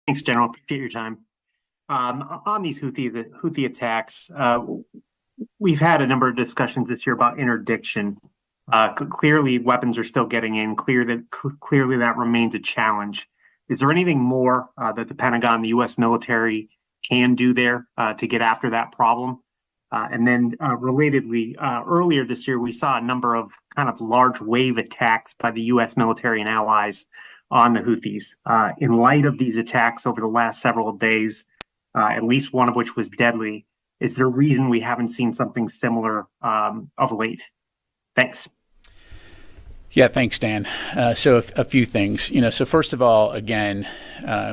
Thanks, General. Appreciate your time. On these Houthi attacks, we've had a number of discussions this year about interdiction. Clearly, weapons are still getting in. Clearly, that remains a challenge. Is there anything more that the Pentagon, the U.S. military, can do there to get after that problem? And then, relatedly, earlier this year, we saw a number of kind of large wave attacks by the U.S. military and allies on the Houthis. In light of these attacks over the last several days, at least one of which was deadly, is there a reason we haven't seen something similar of late? Thanks. Yeah, thanks, Dan. So a few things. So first of all, again,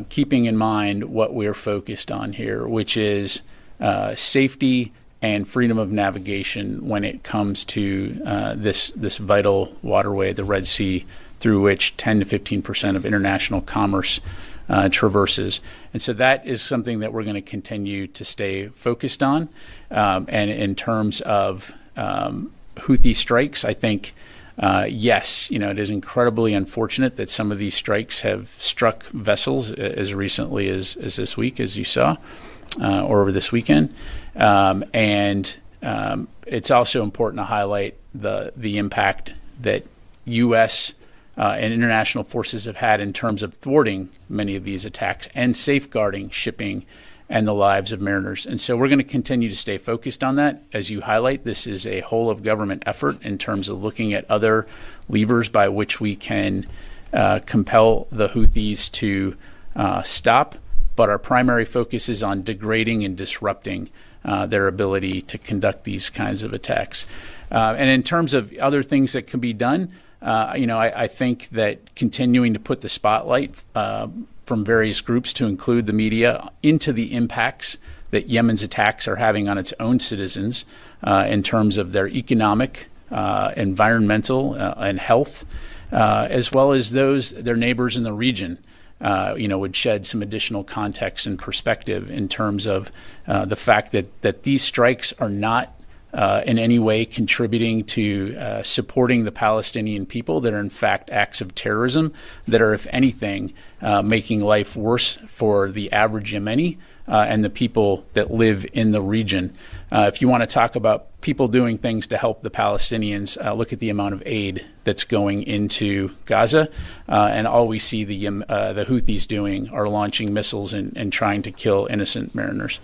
keeping in mind what we're focused on here, which is safety and freedom of navigation when it comes to this vital waterway, the Red Sea, through which 10 to 15% of international commerce traverses. And so that is something that we're going to continue to stay focused on. And in terms of Houthi strikes, I think, yes, it is incredibly unfortunate that some of these strikes have struck vessels as recently as this week, as you saw, or over this weekend. And it's also important to highlight the impact that U.S. And international forces have had in terms of thwarting many of these attacks and safeguarding shipping and the lives of mariners. And so we're going to continue to stay focused on that. As you highlight, this is a whole of government effort in terms of looking at other levers by which we can compel the Houthis to stop. But our primary focus is on degrading and disrupting their ability to conduct these kinds of attacks. And in terms of other things that can be done, I think that continuing to put the spotlight from various groups, to include the media, into the impacts that Yemen's attacks are having on its own citizens in terms of their economic, environmental, and health, as well as their neighbors in the region, would shed some additional context and perspective in terms of the fact that these strikes are not in any way contributing to supporting the Palestinian people, that are in fact acts of terrorism, that are, if anything, making life worse for the average Yemeni and the people that live in the region. If you want to talk about people doing things to help the Palestinians, look at the amount of aid that's going into Gaza, and all we see the Houthis doing are launching missiles and trying to kill innocent mariners.